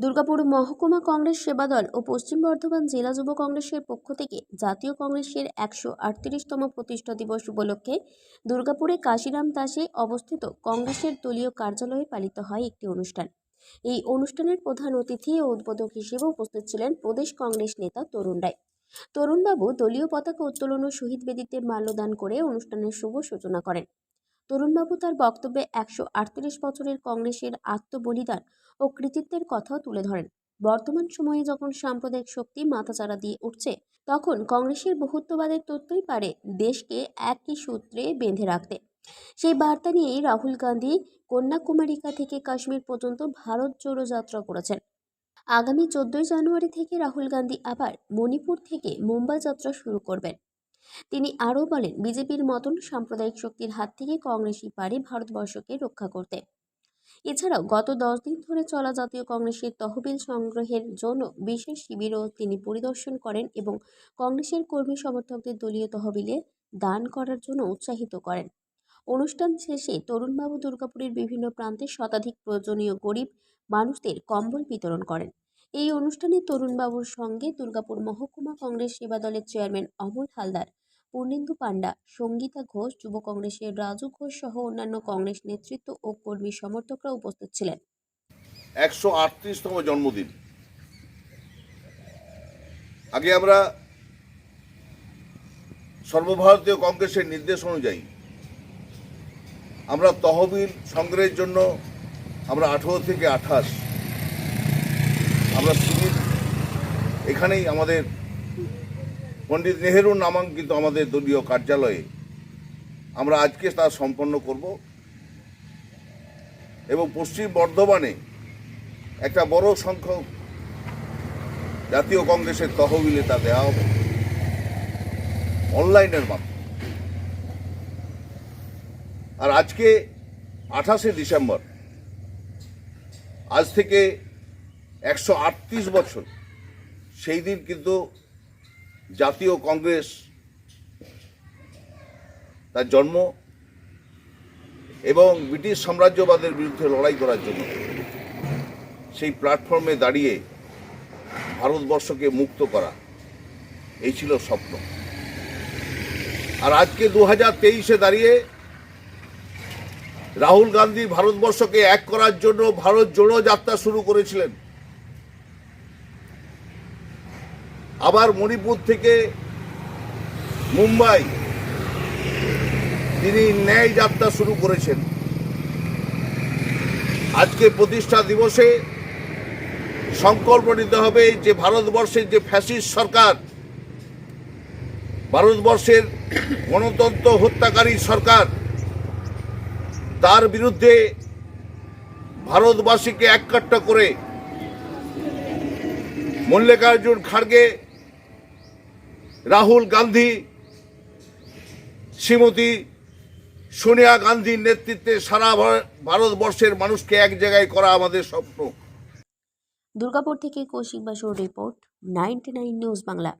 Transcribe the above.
দুর্গাপুর মহকুমা কংগ্রেস সেবাদল ও পশ্চিম বর্ধমান জেলা যুব কংগ্রেসের পক্ষ থেকে জাতীয় কংগ্রেসের 138তম প্রতিষ্ঠা দিবস উপলক্ষে দুর্গাপুরে কাশিরাম দাসে অবস্থিত কংগ্রেসের দলীয় কার্যালয়ে পালিত হয় একটি অনুষ্ঠান। এই অনুষ্ঠানের প্রধান অতিথি ও উদ্বোধক হিসেবে উপস্থিত ছিলেন প্রদেশ কংগ্রেস নেতা তরুণ রায়। তরুণবাবু দলীয় পতাকা উত্তোলন ও শহীদ বেদিতে মাল্যদান করে অনুষ্ঠানের শুভ সূচনা করেন। তরুণবাবু তার বক্তব্যে 138 বছরের কংগ্রেসের আত্মবলিদান ও কৃতিত্বের কথাও তুলে ধরেন। বর্তমান সময়ে যখন সাম্প্রদায়িক শক্তি মাথাচাড়া দিয়ে উঠছে, তখন কংগ্রেসের বহুত্ববাদের তত্ত্বই পারে দেশকে একই সূত্রে বেঁধে রাখতে। সেই বার্তা নিয়েই রাহুল গান্ধী কন্যাকুমারিকা থেকে কাশ্মীর পর্যন্ত ভারত জোড়ো যাত্রা করেছেন। আগামী 14 জানুয়ারি থেকে রাহুল গান্ধী আবার মণিপুর থেকে মুম্বাই যাত্রা শুরু করবেন। তিনি আরও বলেন, বিজেপির মতন সাম্প্রদায়িক শক্তির হাত থেকে কংগ্রেসই পারে ভারতবর্ষকে রক্ষা করতে। এছাড়াও গত 10 দিন ধরে চলা জাতীয় কংগ্রেসের তহবিল সংগ্রহের জন্য বিশেষ শিবিরও তিনি পরিদর্শন করেন এবং কংগ্রেসের কর্মী সমর্থকদের দলীয় তহবিলে দান করার জন্য উৎসাহিত করেন। অনুষ্ঠান শেষে তরুণবাবু দুর্গাপুরের বিভিন্ন প্রান্তে শতাধিক প্রয়োজনীয় গরিব মানুষদের কম্বল বিতরণ করেন। এই অনুষ্ঠানে তরুণবাবুর সঙ্গে দুর্গাপুর মহকুমা কংগ্রেস সেবা দলের চেয়ারম্যান অমল হালদার, পূর্ণেন্দু পাণ্ডা, সঙ্গীতা ঘোষ, যুব কংগ্রেসের রাজু ঘোষ সহ অন্যান্য কংগ্রেস নেতৃত্ব ও কর্মী সমর্থকরা উপস্থিত ছিলেন। 138তম জন্মদিন। আগে আমরা সর্বভারতীয় কংগ্রেসের নির্দেশ অনুযায়ী আমরা তহবিল সংগ্রহের জন্য আমরা 18 থেকে 28 আমরা শিবির এখানেই আমাদের পণ্ডিত নেহেরু নামাঙ্কিত আমাদের দলীয় কার্যালয়ে আমরা আজকে তা সম্পন্ন করব এবং পশ্চিম বর্ধমানে একটা বড় সংখ্যক জাতীয় কংগ্রেসের তহবিলে তা দেওয়া হবে অনলাইনের মাধ্যমে। আর আজকে 28শে ডিসেম্বর, আজ থেকে 138 বছর সেই দিন কিন্তু জাতীয় কংগ্রেস তার জন্ম এবং ব্রিটিশ সাম্রাজ্যবাদের বিরুদ্ধে লড়াই করার জন্য সেই প্ল্যাটফর্মে দাঁড়িয়ে ভারতবর্ষকে মুক্ত করা, এই ছিল স্বপ্ন। আর আজকে 2023-এ দাঁড়িয়ে রাহুল গান্ধী ভারতবর্ষকে এক করার জন্য ভারত জোড়ো যাত্রা শুরু করেছিলেন। আবার মণিপুর থেকে মুম্বাই তিনি ন্যায় যাত্রা শুরু করেছেন। আজকে প্রতিষ্ঠা দিবসে সংকল্প নিতে হবে যে ভারতবর্ষের যে ফ্যাসিস্ট সরকার, ভারতবর্ষের গণতন্ত্র হত্যাকারী সরকার, তার বিরুদ্ধে ভারতবাসীকে এককাট্টা করে মল্লিকার্জুন খাড়গে, রাহুল গান্ধী, শ্রীমতী সোনিয়া গান্ধীর নেতৃত্বে সারা ভারতবর্ষের মানুষকে এক জায়গায় করা আমাদের স্বপ্ন। দুর্গাপুর থেকে কৌশিক বাসুর রিপোর্ট, 99 নিউজ বাংলা।